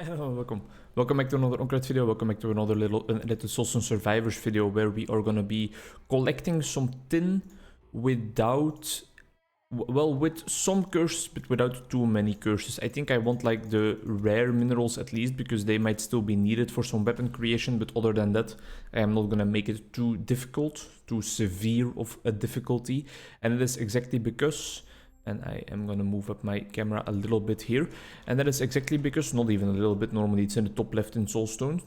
Welcome. Welcome back to another Onkruid video. Welcome back to another little Soulstone Survivors video where we are gonna be collecting some tin without, well, with some curses, but without too many curses. I think I want like the rare minerals at least because they might still be needed for some weapon creation, but other than that, I am not gonna make it too difficult, too severe of a difficulty. And it is exactly because, and I am gonna move up my camera a little bit here, and that is exactly because, not even a little bit, normally it's in the top left in Soulstone,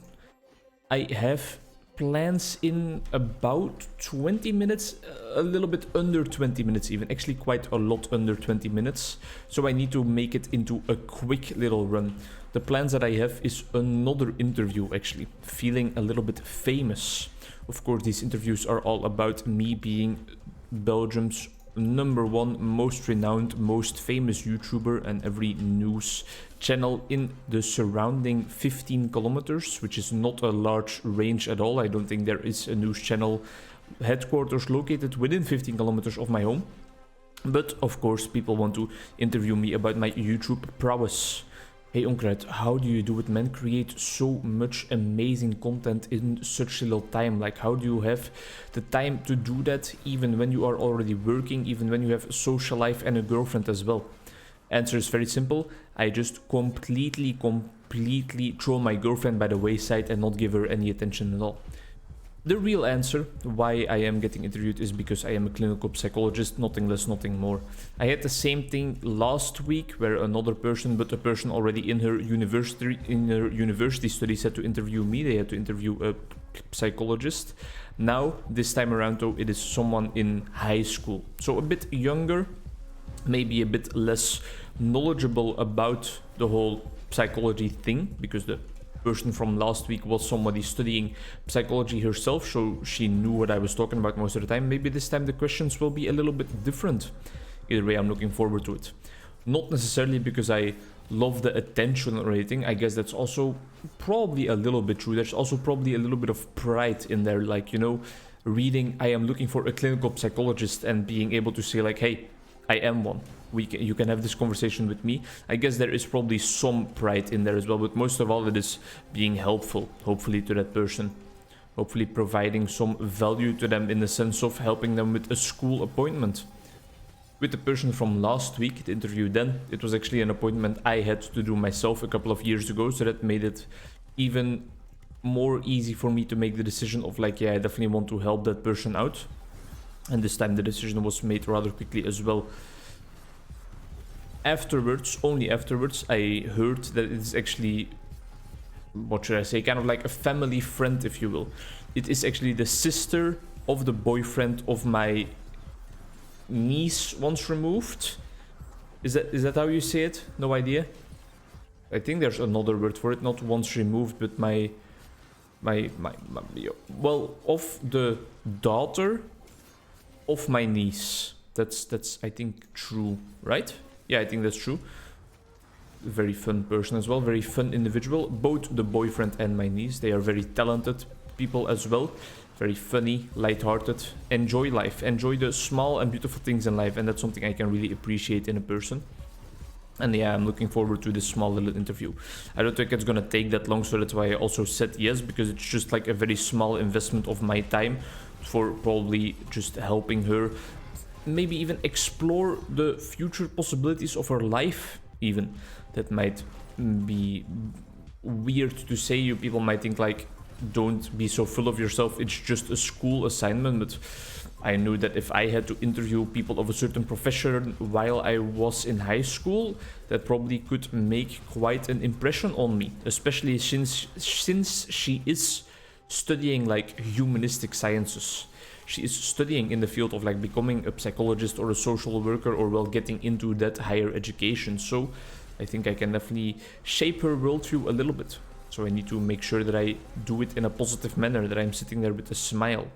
I have plans in about 20 minutes, a little bit under 20 minutes even, actually quite a lot under 20 minutes, so I need to make it into a quick little run. The plans that I have is another interview actually, feeling a little bit famous. Of course, these interviews are all about me being Belgium's #1 most renowned, most famous YouTuber and every news channel in the surrounding 15 kilometers, which is not a large range at all. I don't think there is a news channel headquarters located within 15 kilometers of my home. But of course, people want to interview me about my YouTube prowess. Hey Onkruid, how do you do it, man? Create so much amazing content in such little time. Like, how do you have the time to do that even when you are already working, even when you have a social life and a girlfriend as well? Answer is very simple. I just completely throw my girlfriend by the wayside and not give her any attention at all. The real answer why I am getting interviewed is because I am a clinical psychologist, nothing less, nothing more. I had the same thing last week where another person, but a person already in her university studies had to interview me. They had to interview a psychologist. Now, this time around though, it is someone in high school. So a bit younger, maybe a bit less knowledgeable about the whole psychology thing, because the person from last week was somebody studying psychology herself, so she knew what I was talking about most of the time. Maybe this time the questions will be a little bit different. Either way, I'm looking forward to it. Not necessarily because I love the attention or anything. I guess that's also probably a little bit true. There's also probably a little bit of pride in there, like, you know, reading I am looking for a clinical psychologist and being able to say like, hey, I am one. You can have this conversation with me. I guess there is probably some pride in there as well, but most of all it is being helpful, hopefully, to that person. Hopefully providing some value to them in the sense of helping them with a school appointment. With the person from last week, the interview then, it was actually an appointment I had to do myself a couple of years ago, so that made it even more easy for me to make the decision of like, yeah, I definitely want to help that person out. And this time the decision was made rather quickly as well. Afterwards, only afterwards, I heard that it is actually, what should I say, kind of like a family friend, if you will. It is actually the sister of the boyfriend of my niece once removed. Is that how you say it? No idea. I think there's another word for it, not once removed, but well, of the daughter of my niece. That's I think true, right? Yeah, I think that's true. Very fun person as well, very fun individual. Both the boyfriend and my niece, they are very talented people as well. Very funny, lighthearted, enjoy life, enjoy the small and beautiful things in life, and that's something I can really appreciate in a person. And yeah, I'm looking forward to this small little interview. I don't think it's gonna take that long, so that's why I also said yes, because it's just like a very small investment of my time for probably just helping her maybe even explore the future possibilities of her life even. That might be weird to say. You people might think like, don't be so full of yourself, it's just a school assignment, but I knew that if I had to interview people of a certain profession while I was in high school, that probably could make quite an impression on me, especially since she is studying like humanistic sciences. She is studying in the field of like becoming a psychologist or a social worker, or well, getting into that higher education. So I think I can definitely shape her worldview a little bit. So I need to make sure that I do it in a positive manner, that I'm sitting there with a smile.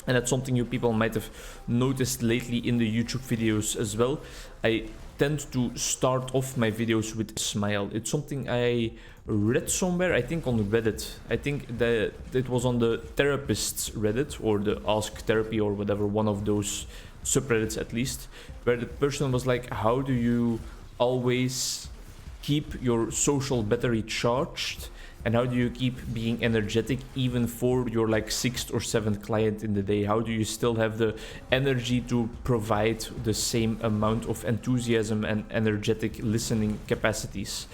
And that's something you people might have noticed lately in the YouTube videos as well. I tend to start off my videos with a smile. It's something I read somewhere, I think on Reddit. I think that it was on the therapists Reddit, or the Ask Therapy or whatever, one of those subreddits at least, where the person was like, how do you always keep your social battery charged, and how do you keep being energetic even for your like 6th or 7th client in the day? How do you still have the energy to provide the same amount of enthusiasm and energetic listening capacities?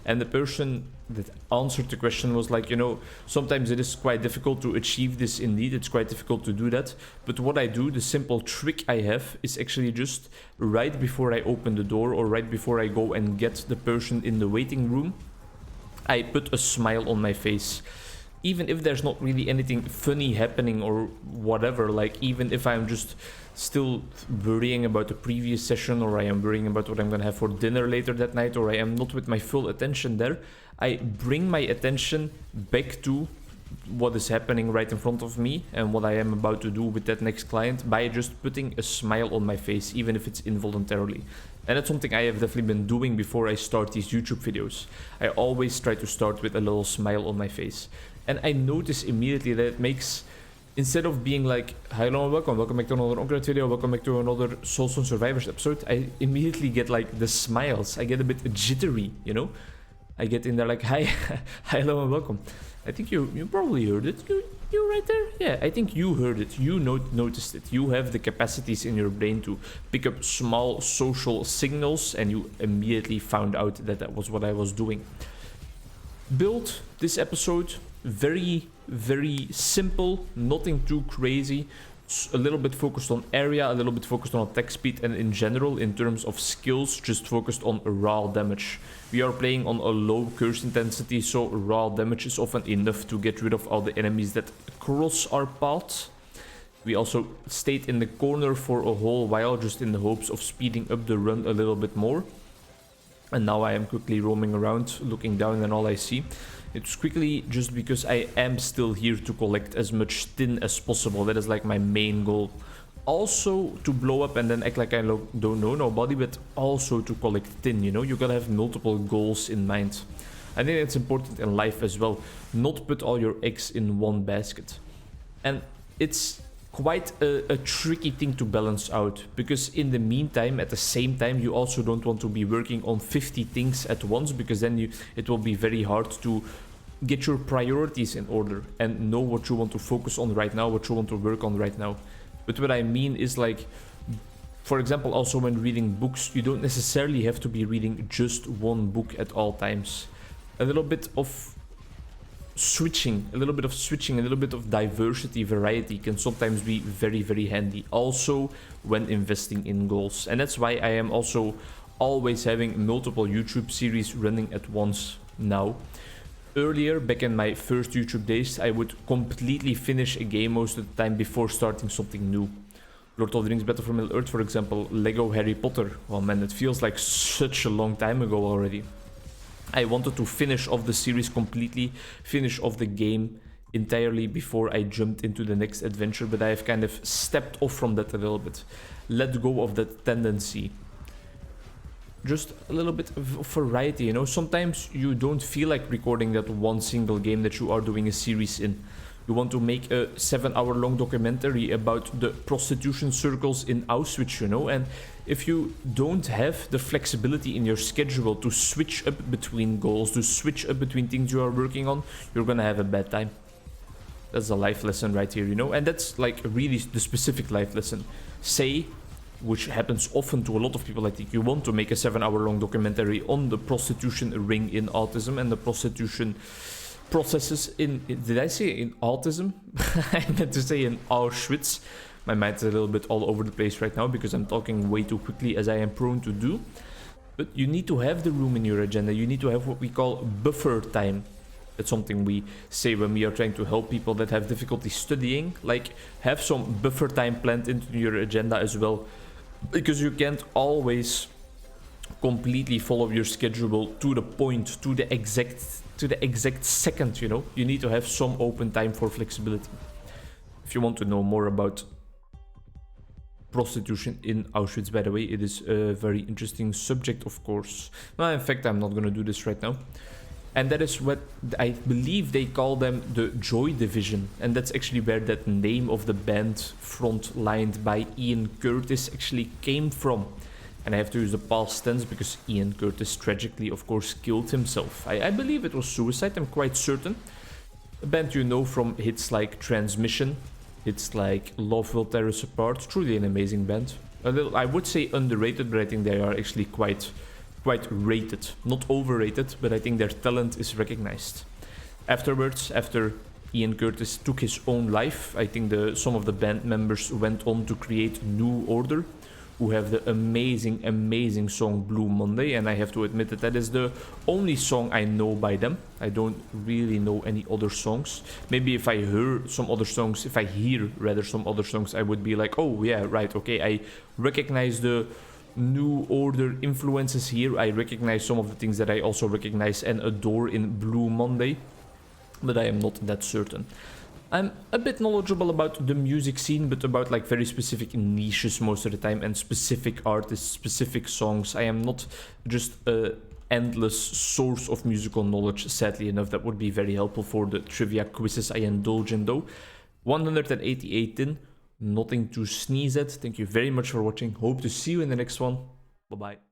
And the person that answered the question was like, you know, sometimes it is quite difficult to achieve this indeed. It's quite difficult to do that. But what I do, the simple trick I have, is actually just right before I open the door or right before I go and get the person in the waiting room, I put a smile on my face. Even if there's not really anything funny happening or whatever, like even if I'm just still worrying about the previous session, or I am worrying about what I'm gonna have for dinner later that night, or I am not with my full attention there, I bring my attention back to what is happening right in front of me and what I am about to do with that next client by just putting a smile on my face, even if it's involuntarily. And that's something I have definitely been doing before I start these YouTube videos. I always try to start with a little smile on my face. And I notice immediately that it makes, instead of being like, hi, hello and welcome back to another Onkruid video, welcome back to another Soulstone Survivors episode, I immediately get like the smiles. I get a bit jittery, you know? I get in there like, hi, hi, hello and welcome. I think you probably heard it. You right there? Yeah, I think you heard it. You noticed it. You have the capacities in your brain to pick up small social signals, and you immediately found out that that was what I was doing. Build this episode very, very simple, nothing too crazy. A little bit focused on area, a little bit focused on attack speed, and in general, in terms of skills, just focused on raw damage. We are playing on a low curse intensity, so raw damage is often enough to get rid of all the enemies that cross our path. We also stayed in the corner for a whole while, just in the hopes of speeding up the run a little bit more. And now I am quickly roaming around, looking down, and all I see, it's quickly just because I am still here to collect as much tin as possible. That is like my main goal. Also to blow up and then act like I don't know nobody, but also to collect tin, you know? You gotta have multiple goals in mind. I think it's important in life as well. Not put all your eggs in one basket. And it's quite a tricky thing to balance out, because in the meantime, at the same time, you also don't want to be working on 50 things at once, because then it will be very hard to get your priorities in order and know what you want to focus on right now, what you want to work on right now. But what I mean is, like, for example, also when reading books, you don't necessarily have to be reading just one book at all times. A little bit of switching, a little bit of diversity, variety can sometimes be very, very handy. Also when investing in goals. And that's why I am also always having multiple YouTube series running at once now. Earlier, back in my first YouTube days, I would completely finish a game most of the time before starting something new. Lord of the Rings Battle for Middle-earth, for example, Lego Harry Potter. Oh man, it feels like such a long time ago already. I wanted to finish off the series completely, finish off the game entirely before I jumped into the next adventure, but I have kind of stepped off from that a little bit. Let go of that tendency. Just a little bit of variety, you know? Sometimes you don't feel like recording that one single game that you are doing a series in. You want to make a 7-hour-long documentary about the prostitution circles in Auschwitz, you know? And if you don't have the flexibility in your schedule to switch up between goals, to switch up between things you are working on, you're gonna have a bad time. That's a life lesson right here, you know? And that's like really the specific life lesson. Say, which happens often to a lot of people, I think, you want to make a 7-hour-long documentary on the prostitution ring in autism and the prostitution processes in did I say in autism? I meant to say in Auschwitz. My mind is a little bit all over the place right now because I'm talking way too quickly, as I am prone to do. But you need to have the room in your agenda. You need to have what we call buffer time. That's something we say when we are trying to help people that have difficulty studying. Like, have some buffer time planned into your agenda as well, because you can't always completely follow your schedule to the point, to the exact second, you know? You need to have some open time for flexibility. If you want to know more about prostitution in Auschwitz, by the way, it is a very interesting subject, of course. Well, in fact, I'm not going to do this right now. And that is what I believe they call them, the Joy Division. And that's actually where that name of the band, frontlined by Ian Curtis, actually came from. And I have to use the past tense because Ian Curtis tragically, of course, killed himself. I believe it was suicide, I'm quite certain. A band you know from hits like Transmission, hits like Love Will Tear Us Apart. Truly an amazing band. A little, I would say underrated, but I think they are actually quite rated. Not overrated, but I think their talent is recognized. Afterwards, after Ian Curtis took his own life, I think some of the band members went on to create New Order, who have the amazing song Blue Monday, and I have to admit that is the only song I know by them. I don't really know any other songs. Maybe if I hear some other songs, some other songs, I would be like, oh yeah, right, okay, I recognize the New Order influences here. I recognize some of the things that I also recognize and adore in Blue Monday, but I am not that certain. I'm a bit knowledgeable about the music scene, but about like very specific niches most of the time, and specific artists, specific songs. I am not just a endless source of musical knowledge, sadly enough. That would be very helpful for the trivia quizzes I indulge in though. 188 in, nothing to sneeze at. Thank you very much for watching. Hope to see you in the next one. Bye bye.